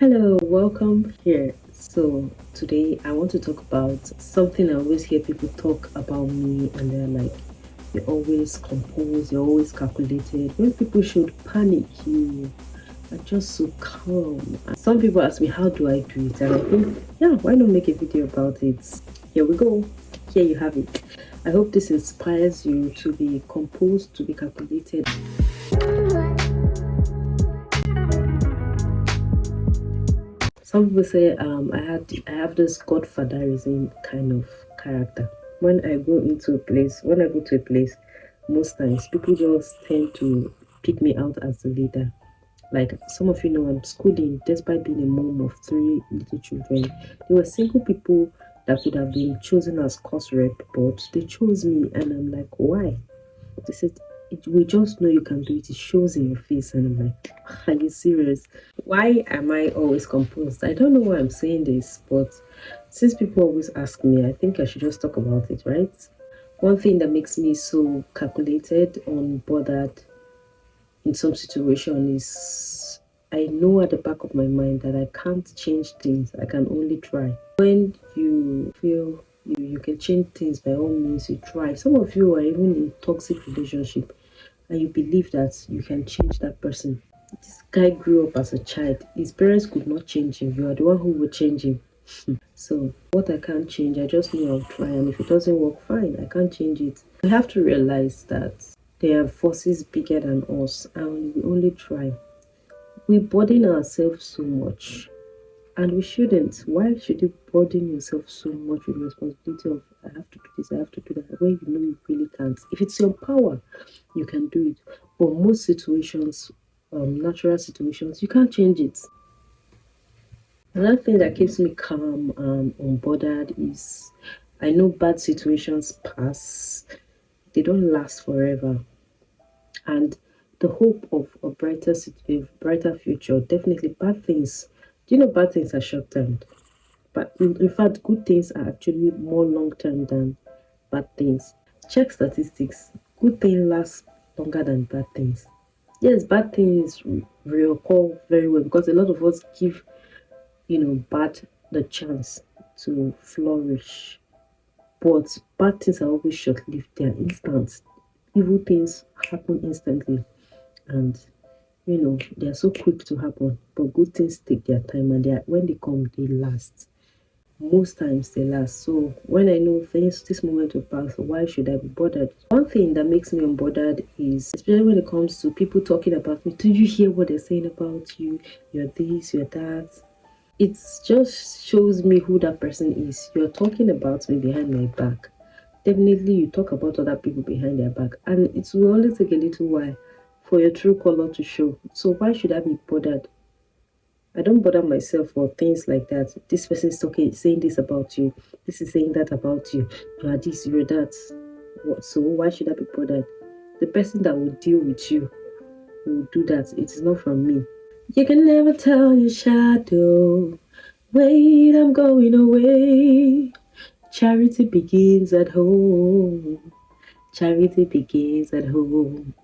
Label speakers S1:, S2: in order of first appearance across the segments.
S1: Hello, welcome here. So, today I want to talk about something I always hear people talk about me, and they're like, you're always composed, you're always calculated. When people should panic, you are just so calm. And some people ask me, how do I do it? And I think, yeah, why not make a video about it? Here we go. Here you have it. I hope this inspires you to be composed, to be calculated. Some people say I have this godfatherism kind of character. When I go to a place, most times people just tend to pick me out as the leader. Like some of you know, I'm schooling despite being a mom of three little children. There were single people that could have been chosen as course rep, but they chose me, and I'm like, why? They said, we just know you can do it. It shows in your face. And I'm like, are you serious? Why am I always composed? I don't know why I'm saying this, but since people always ask me, I think I should just talk about it, right? One thing that makes me so calculated, unbothered in some situation is I know at the back of my mind that I can't change things. I can only try. When you feel you can change things, by all means you try. Some of you are even in toxic relationship and you believe that you can change that person. This guy grew up as a child. His parents could not change him. You are the one who will change him. So what I can't change, I just know I'll try, and if it doesn't work, fine, I can't change it. We have to realize that there are forces bigger than us, and we only try. We burden ourselves so much, and we shouldn't. Why should you burden yourself so much with the responsibility of I have to do this, I have to do that, when you know you really can't? If it's your power, you can do it. But most situations, natural situations, you can't change it. Another thing that keeps me calm and unbothered is I know bad situations pass, they don't last forever. And the hope of a brighter future, definitely bad things. Do you know bad things are short term? But in fact, good things are actually more long term than bad things. Check statistics. Good thing lasts longer than bad things. Yes, bad things reoccur very well because a lot of us give bad the chance to flourish. But bad things are always short lived, they're instant. Evil things happen instantly, and they're so quick to happen. But good things take their time, and when they come, they last. Most times they last. So when I know things, this moment will pass, why should I be bothered? One thing that makes me unbothered is, especially when it comes to people talking about me, do you hear what they're saying about you? You're this, you're that. It just shows me who that person is. You're talking about me behind my back. Definitely, you talk about other people behind their back, and it will only take a little while for your true color to show. So, why should I be bothered? I don't bother myself for things like that. This person is talking, saying this about you. This is saying that about you. You are this, you're that. So, why should I be bothered? The person that will deal with you will do that. It is not from me. You can never tell your shadow. Wait, I'm going away. Charity begins at home. Charity begins at home.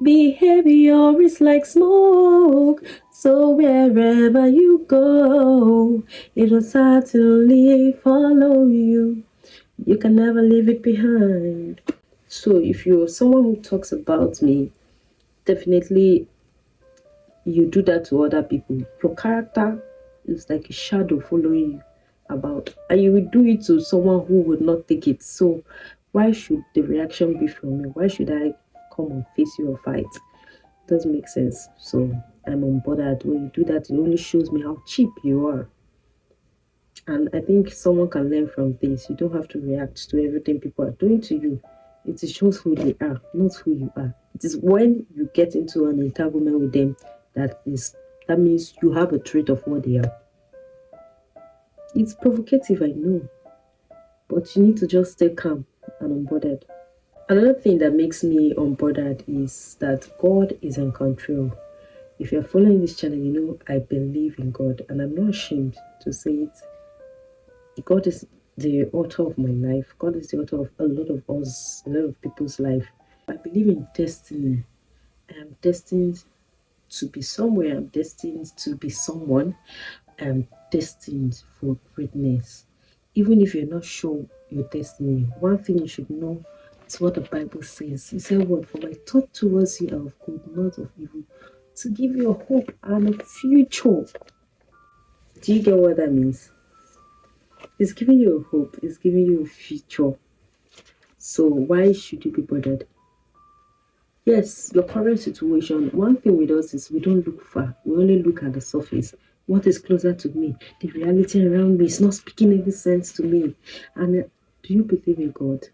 S1: Behavior is like smoke, so wherever you go, it will certainly follow you. You can never leave it behind. So if you're someone who talks about me, definitely you do that to other people. Your character is like a shadow following you about, and you will do it to someone who would not take it. So why should the reaction be from me? Why should I come and face you or fight? It doesn't make sense. So I'm unbothered. When you do that, it only shows me how cheap you are. And I think someone can learn from this. You don't have to react to everything people are doing to you. It shows who they are, not who you are. It is when you get into an entanglement with them that means you have a trait of what they are. It's provocative, I know, but you need to just stay calm and unbothered. Another thing that makes me unbothered is that God is in control. If you're following this channel, you know I believe in God, and I'm not ashamed to say it. God is the author of my life. God is the author of a lot of us, a lot of people's life. I believe in destiny. I am destined to be somewhere. I'm destined to be someone. I'm destined for greatness. Even if you're not sure your destiny, one thing you should know is what the Bible says. It said, "What for my thought towards you are of good, not of evil, to give you a hope and a future." Do you get what that means? It's giving you a hope, it's giving you a future. So why should you be bothered? Yes, your current situation, one thing with us is we don't look far, we only look at the surface. What is closer to me? The reality around me is not speaking any sense to me. And do you believe in God?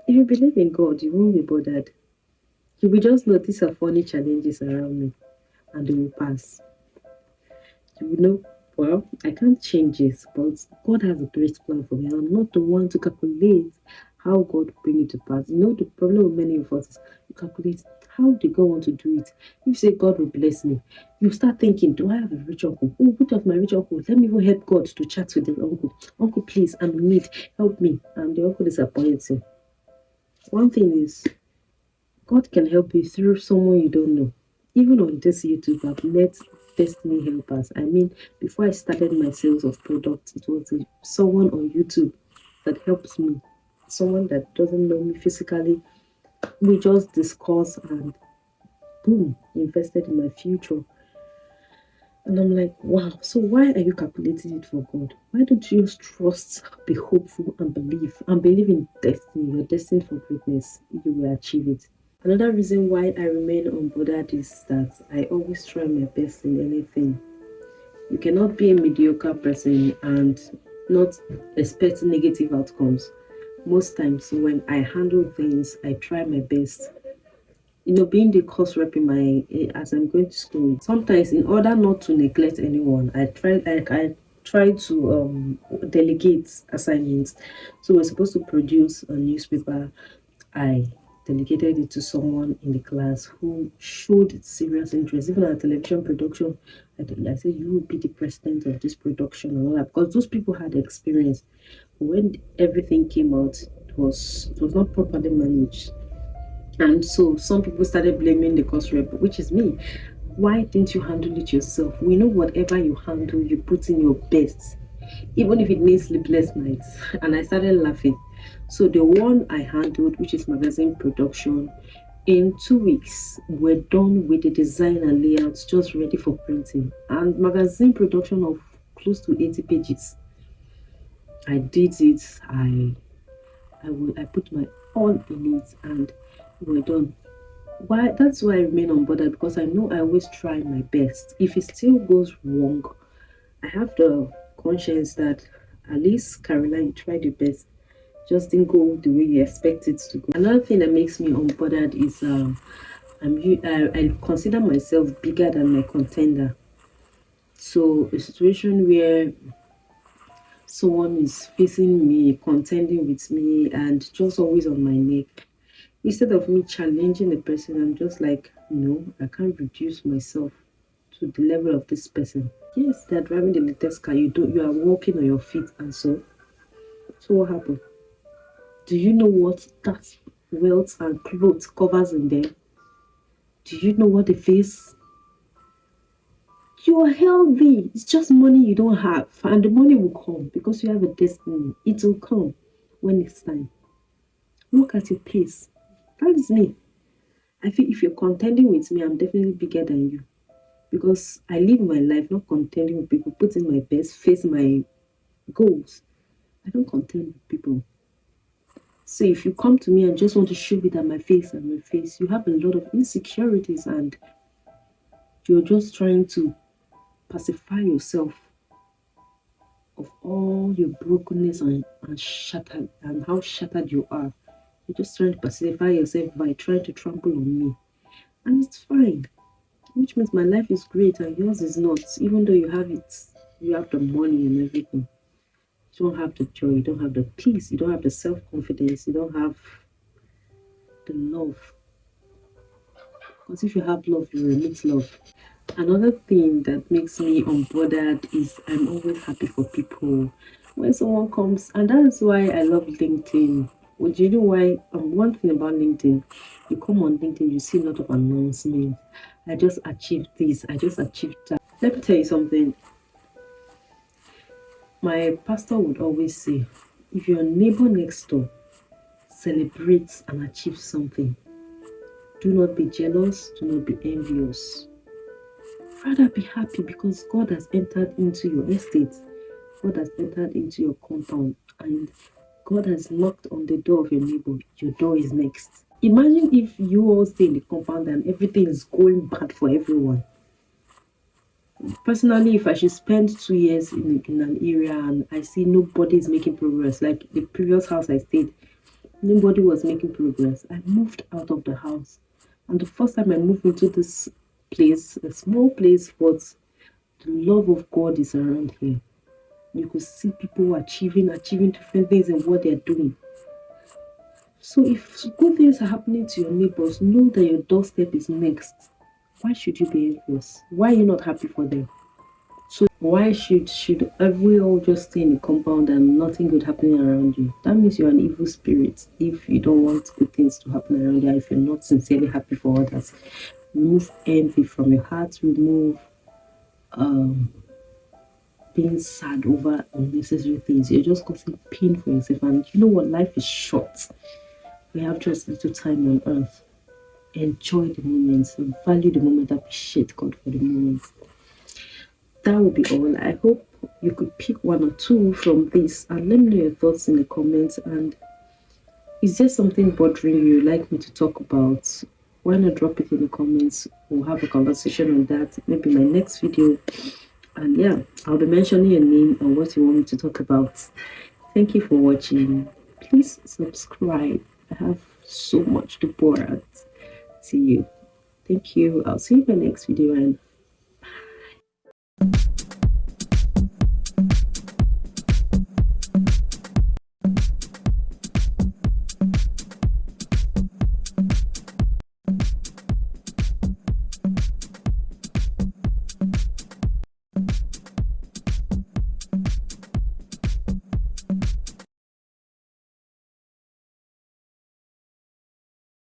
S1: If you believe in God, you won't be bothered. You will just notice a funny challenges around me and they will pass. You will know, well, I can't change it, but God has a great plan for me. And I'm not the one to calculate how God bring it to pass. You know, the problem with many of us is you calculate how did God want to do it. If you say God will bless me, you start thinking, do I have a rich uncle? Oh, which of my rich uncle? Let me even help God to chat with the uncle. Uncle, please, I'm in need. Help me. And the uncle disappoints you. One thing is, God can help you through someone you don't know. Even on this YouTube, I've met destiny helpers. I mean, before I started my sales of products, it was someone on YouTube that helps me. Someone that doesn't know me physically. We just discuss and boom, invested in my future. And I'm like, wow, so why are you calculating it for God? Why don't you just trust, be hopeful, and believe? And believe in destiny. You're destined for greatness. You will achieve it. Another reason why I remain unbothered is that I always try my best in anything. You cannot be a mediocre person and not expect negative outcomes. Most times when I handle things, I try my best. You know, being the course rep in my as I'm going to school, sometimes in order not to neglect anyone, I try to delegate assignments. So we're supposed to produce a newspaper. I delegated it to someone in the class who showed serious interest. Even at television production, I said, you will be the president of this production and all that, because those people had experience. When everything came out, it was not properly managed. And so some people started blaming the course rep, which is me. Why didn't you handle it yourself? We know whatever you handle, you put in your best, even if it means sleepless nights. And I started laughing. So the one I handled, which is magazine production, in 2 weeks, we're done with the design and layouts, just ready for printing. And magazine production of close to 80 pages. I did it. I put my all in it, and we're done. Why? That's why I remain unbothered, because I know I always try my best. If it still goes wrong, I have the conscience that at least Caroline, you tried your best. Just didn't go the way you expect it to go. Another thing that makes me unbothered is I consider myself bigger than my contender. So a situation where someone is facing me, contending with me, and just always on my neck. Instead of me challenging the person, I'm just like, no, I can't reduce myself to the level of this person. Yes, they're driving the latest car. You are walking on your feet, and so what happened? Do you know what that wealth and clothes covers in there? Do you know what they face? You are healthy. It's just money you don't have, and the money will come because you have a destiny. It will come when it's time. Look at your pace. That is me. I feel if you're contending with me, I'm definitely bigger than you, because I live my life not contending with people, put in my best, face my goals. I don't contend with people. So if you come to me and just want to shove it at my face and my face, you have a lot of insecurities and you're just trying to pacify yourself of all your brokenness and shattered and how shattered you are. You're just trying to pacify yourself by trying to trample on me. And it's fine. Which means my life is great and yours is not. Even though you have it, you have the money and everything. You don't have the joy, you don't have the peace, you don't have the self-confidence, you don't have the love. Because if you have love, you will meet love. Another thing that makes me unbothered is I'm always happy for people. When someone comes, and that's why I love LinkedIn. Well, do you know why? One thing about LinkedIn, you come on LinkedIn, you see a lot of announcements. I just achieved this, I just achieved that. Let me tell you something. My pastor would always say, if your neighbor next door celebrates and achieves something, do not be jealous, do not be envious. Rather be happy because God has entered into your estate, God has entered into your compound, and God has knocked on the door of your neighbor. Your door is next. Imagine if you all stay in the compound and everything is going bad for everyone. Personally, if I should spend 2 years in an area and I see nobody is making progress, like the previous house I stayed, nobody was making progress. I moved out of the house. And the first time I moved into this place, a small place, but the love of God is around here. You could see people achieving different things in what they're doing. So if good things are happening to your neighbors, know that your doorstep is next. Why should you be envious? Why are you not happy for them? So why should every all just stay in the compound and nothing good happening around you? That means you're an evil spirit. If you don't want good things to happen around you, if you're not sincerely happy for others, remove envy from your heart. Remove um being sad over unnecessary things. You're just causing pain for yourself. And you know what? Life is short. We have just little time on earth. Enjoy the moments, value the moment, appreciate God for the moments. That will be all. I hope you could pick one or two from this and let me know your thoughts in the comments. And is there something bothering you like me to talk about? Why not drop it in the comments? We'll have a conversation on that. Maybe my next video. And yeah, I'll be mentioning your name and what you want me to talk about. Thank you for watching. Please subscribe. I have so much to pour out to you. Thank you. I'll see you in my next video and